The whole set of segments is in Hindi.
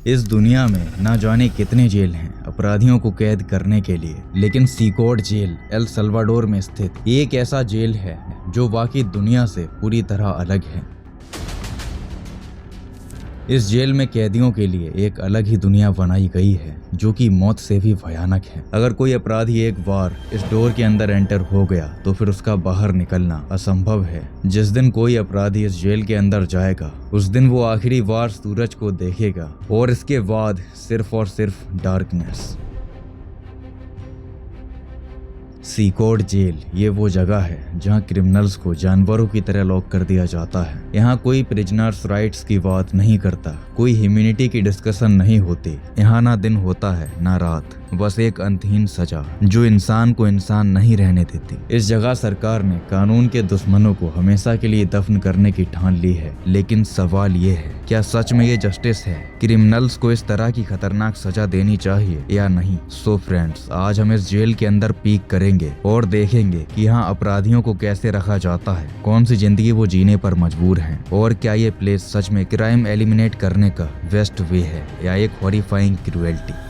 इस दुनिया में ना जाने कितने जेल हैं अपराधियों को कैद करने के लिए, लेकिन सीकोड जेल एल सल्वाडोर में स्थित एक ऐसा जेल है जो बाकी दुनिया से पूरी तरह अलग है। इस जेल में कैदियों के लिए एक अलग ही दुनिया बनाई गई है जो कि मौत से भी भयानक है। अगर कोई अपराधी एक बार इस डोर के अंदर एंटर हो गया तो फिर उसका बाहर निकलना असंभव है। जिस दिन कोई अपराधी इस जेल के अंदर जाएगा उस दिन वो आखिरी बार सूरज को देखेगा और इसके बाद सिर्फ और सिर्फ डार्कनेस। सीकोड जेल ये वो जगह है जहां क्रिमिनल्स को जानवरों की तरह लॉक कर दिया जाता है। यहाँ कोई प्रिजनर्स राइट्स की बात नहीं करता, कोई ह्यूमैनिटी की डिस्कशन नहीं होती। यहाँ ना दिन होता है ना रात, बस एक अंतहीन सजा जो इंसान को इंसान नहीं रहने देती। इस जगह सरकार ने कानून के दुश्मनों को हमेशा के लिए दफन करने की ठान ली है, लेकिन सवाल ये है क्या सच में ये जस्टिस है? क्रिमिनल्स को इस तरह की खतरनाक सजा देनी चाहिए या नहीं? सो फ्रेंड्स, आज हम इस जेल के अंदर पीक करेंगे और देखेंगे कि यहाँ अपराधियों को कैसे रखा जाता है, कौन सी जिंदगी वो जीने पर मजबूर हैं, और क्या ये प्लेस सच में क्राइम एलिमिनेट करने का बेस्ट वे है या एक हॉरिफाइंग क्रूएल्टी।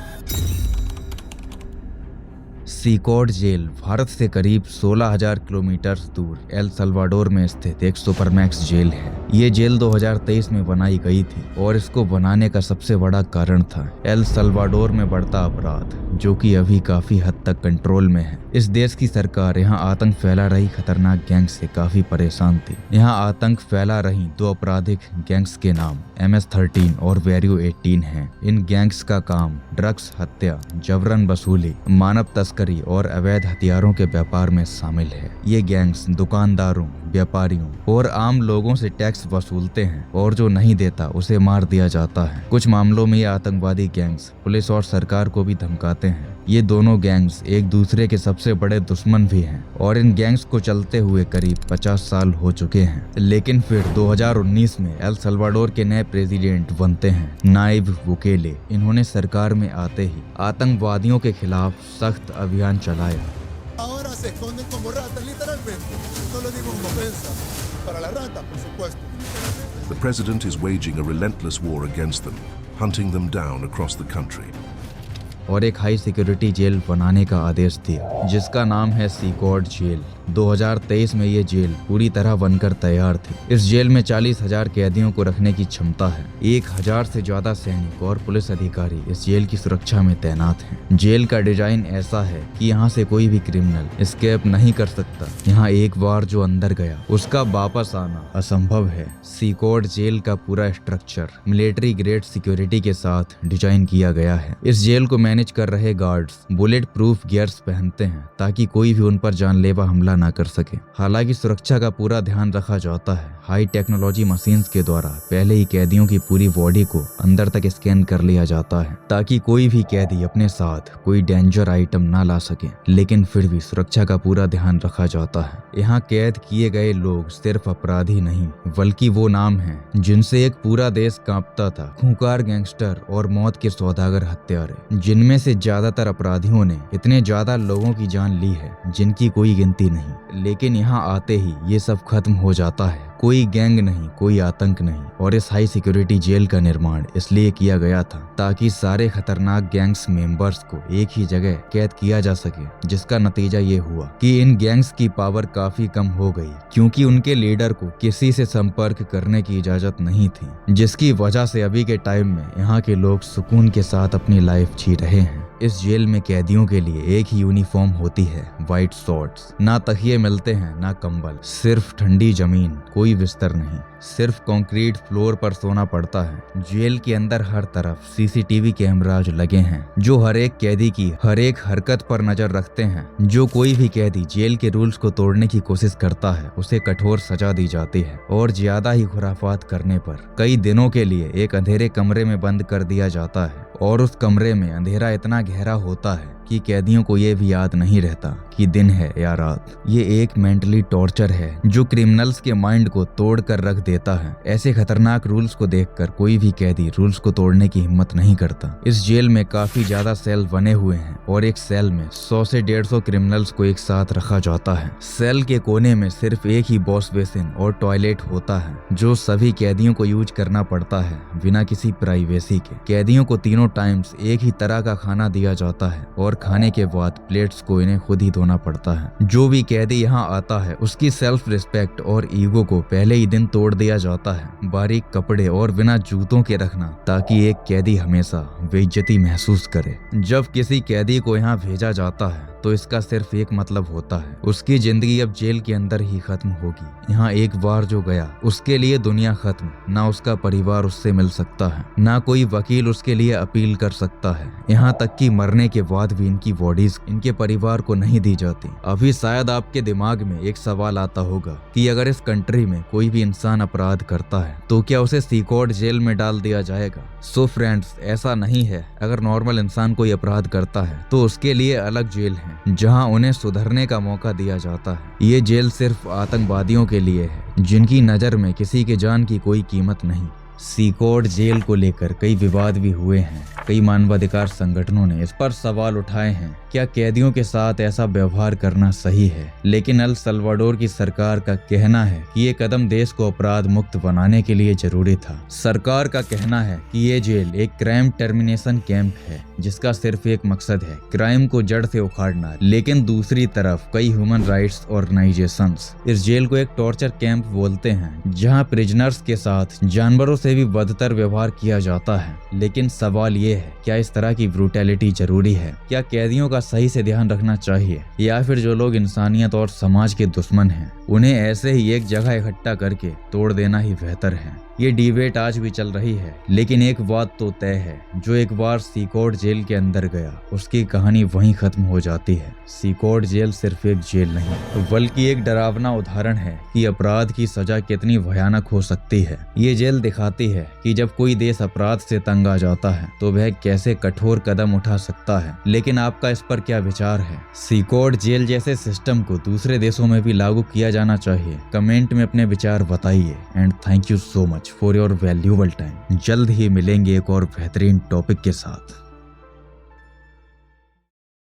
सीकोड जेल भारत से करीब 16,000 किलोमीटर दूर एल सल्वाडोर में स्थित एक सुपरमैक्स जेल है। ये जेल 2023 में बनाई गई थी और इसको बनाने का सबसे बड़ा कारण था एल सल्वाडोर में बढ़ता अपराध जो कि अभी काफी हद तक कंट्रोल में है। इस देश की सरकार यहाँ आतंक फैला रही खतरनाक गैंग से काफी परेशान थी। यहाँ आतंक फैला रही दो आपराधिक गैंग्स के नाम MS-13 और वेरियो 18 हैं। इन गैंग्स का काम ड्रग्स, हत्या, जबरन वसूली, मानव तस्करी और अवैध हथियारों के व्यापार में शामिल है। ये गैंग्स दुकानदारों, व्यापारियों और आम लोगों से टैक्स वसूलते हैं और जो नहीं देता उसे मार दिया जाता है। कुछ मामलों में ये आतंकवादी गैंग्स पुलिस और सरकार को भी धमकाते हैं। ये दोनों गैंग्स एक दूसरे के सबसे बड़े दुश्मन भी हैं और इन गैंग्स को चलते हुए करीब 50 साल हो चुके हैं। लेकिन फिर 2019 में एल सल्वाडोर के नए प्रेसिडेंट बनते हैं नायब बुकेले। इन्होंने सरकार में आते ही आतंकवादियों के खिलाफ सख्त अभियान चलाया। Ahora se esconden como ratas, literalmente. No lo digo como ofensa. Para la rata, por supuesto. The president is waging a relentless war against them, hunting them down across the country. और एक हाई सिक्योरिटी जेल बनाने का आदेश दिया जिसका नाम है सीकोड जेल। 2023 में ये जेल पूरी तरह बनकर तैयार थी। इस जेल में 40,000 कैदियों को रखने की क्षमता है। 1,000 से ज्यादा सैनिक और पुलिस अधिकारी इस जेल की सुरक्षा में तैनात हैं। जेल का डिजाइन ऐसा है कि यहाँ से कोई भी क्रिमिनल एस्केप नहीं कर सकता। यहाँ एक बार जो अंदर गया उसका वापस आना असंभव है। सीकोड जेल का पूरा स्ट्रक्चर मिलिट्री ग्रेड सिक्योरिटी के साथ डिजाइन किया गया है। इस जेल को मैनेज कर रहे गार्ड्स बुलेट प्रूफ गियर्स पहनते हैं ताकि कोई भी उन पर जानलेवा हमला ना कर सके। हालांकि सुरक्षा का पूरा ध्यान रखा जाता है। हाई टेक्नोलॉजी मशीन्स के द्वारा पहले ही कैदियों की पूरी बॉडी को अंदर तक स्कैन कर लिया जाता है ताकि कोई भी कैदी अपने साथ कोई डेंजर आइटम ना ला सके। लेकिन फिर भी सुरक्षा का पूरा ध्यान रखा जाता है। यहाँ कैद किए गए लोग सिर्फ अपराधी नहीं बल्कि वो नाम हैं जिनसे एक पूरा देश कांपता था। खूंखार गैंगस्टर और मौत के सौदागर हत्यारे, जिनमें से ज्यादातर अपराधियों ने इतने ज्यादा लोगों की जान ली है जिनकी कोई गिनती नहीं। लेकिन यहाँ आते ही ये सब खत्म हो जाता है। कोई गैंग नहीं, कोई आतंक नहीं। और इस हाई सिक्योरिटी जेल का निर्माण इसलिए किया गया था ताकि सारे खतरनाक गैंग्स मेंबर्स को एक ही जगह कैद किया जा सके, जिसका नतीजा ये हुआ कि इन गैंग्स की पावर काफी कम हो गई क्योंकि उनके लीडर को किसी से संपर्क करने की इजाजत नहीं थी, जिसकी वजह से अभी के टाइम में यहाँ के लोग सुकून के साथ अपनी लाइफ जी रहे हैं। इस जेल में कैदियों के लिए एक ही यूनिफॉर्म होती है, व्हाइट शॉर्ट्स। ना तकिए मिलते हैं ना कंबल, सिर्फ ठंडी जमीन, कोई बिस्तर नहीं, सिर्फ कंक्रीट फ्लोर पर सोना पड़ता है। जेल के अंदर हर तरफ CCTV कैमराज लगे हैं जो हर एक कैदी की हर एक हरकत पर नजर रखते हैं। जो कोई भी कैदी जेल के रूल्स को तोड़ने की कोशिश करता है उसे कठोर सजा दी जाती है और ज्यादा ही खुराफात करने पर कई दिनों के लिए एक अंधेरे कमरे में बंद कर दिया जाता है। और उस कमरे में अंधेरा इतना गहरा होता है कि कैदियों को ये भी याद नहीं रहता कि दिन है या रात। ये एक मेंटली टॉर्चर है जो क्रिमिनल्स के माइंड को तोड़ कर रख देता है। ऐसे खतरनाक रूल्स को देखकर कोई भी कैदी रूल्स को तोड़ने की हिम्मत नहीं करता। इस जेल में काफी ज्यादा सेल बने हुए हैं और एक सेल में 100 से 150 क्रिमिनल्स को एक साथ रखा जाता है। सेल के कोने में सिर्फ एक ही वॉश बेसिन और टॉयलेट होता है जो सभी कैदियों को यूज करना पड़ता है बिना किसी प्राइवेसी के। कैदियों को तीनों टाइम्स एक ही तरह का खाना दिया जाता है और खाने के बाद प्लेट्स को इन्हें खुद ही धोना पड़ता है। जो भी कैदी यहाँ आता है उसकी सेल्फ रिस्पेक्ट और ईगो को पहले ही दिन तोड़ दिया जाता है। बारीक कपड़े और बिना जूतों के रखना ताकि एक कैदी हमेशा बेइज्जती महसूस करे। जब किसी कैदी को यहाँ भेजा जाता है तो इसका सिर्फ एक मतलब होता है, उसकी जिंदगी अब जेल के अंदर ही खत्म होगी। यहाँ एक बार जो गया उसके लिए दुनिया खत्म। ना उसका परिवार उससे मिल सकता है, ना कोई वकील उसके लिए अपील कर सकता है। यहाँ तक कि मरने के बाद भी इनकी बॉडीज इनके परिवार को नहीं दी जाती। अभी शायद आपके दिमाग में एक सवाल आता होगा कि अगर इस कंट्री में कोई भी इंसान अपराध करता है तो क्या उसे सीकॉर्ड जेल में डाल दिया जाएगा? सो फ्रेंड्स, ऐसा नहीं है। अगर नॉर्मल इंसान कोई अपराध करता है तो उसके लिए अलग जेल है जहां उन्हें सुधरने का मौका दिया जाता है। ये जेल सिर्फ आतंकवादियों के लिए है जिनकी नजर में किसी के जान की कोई कीमत नहीं। सीकॉर्ड जेल को लेकर कई विवाद भी हुए हैं। कई मानवाधिकार संगठनों ने इस पर सवाल उठाए हैं, क्या कैदियों के साथ ऐसा व्यवहार करना सही है? लेकिन अल सल्वाडोर की सरकार का कहना है कि ये कदम देश को अपराध मुक्त बनाने के लिए जरूरी था। सरकार का कहना है कि ये जेल एक क्राइम टर्मिनेशन कैंप है जिसका सिर्फ एक मकसद है, क्राइम को जड़ से उखाड़ना। लेकिन दूसरी तरफ कई ह्यूमन राइट्स ऑर्गेनाइजेशंस इस जेल को एक टॉर्चर कैंप बोलते हैं जहां प्रिजनर्स के साथ जानवरों से भी बदतर व्यवहार किया जाता है। लेकिन सवाल ये है, क्या इस तरह की ब्रूटैलिटी जरूरी है? क्या कैदियों का सही से ध्यान रखना चाहिए, या फिर जो लोग इंसानियत और समाज के दुश्मन हैं उन्हें ऐसे ही एक जगह इकट्ठा करके तोड़ देना ही बेहतर है? ये डिबेट आज भी चल रही है, लेकिन एक बात तो तय है, जो एक बार सीकॉर्ड जेल के अंदर गया उसकी कहानी वहीं खत्म हो जाती है। सीकॉर्ड जेल सिर्फ एक जेल नहीं बल्कि एक डरावना उदाहरण है कि अपराध की सजा कितनी भयानक हो सकती है। ये जेल दिखाती है कि जब कोई देश अपराध से तंग आ जाता है तो वह कैसे कठोर कदम उठा सकता है। लेकिन आपका इस पर क्या विचार है? सीकॉर्ड जेल जैसे सिस्टम को दूसरे देशों में भी लागू किया जाना चाहिए? कमेंट में अपने विचार बताइए। And thank you so much for your valuable time. जल्द ही मिलेंगे एक और बेहतरीन टॉपिक के साथ।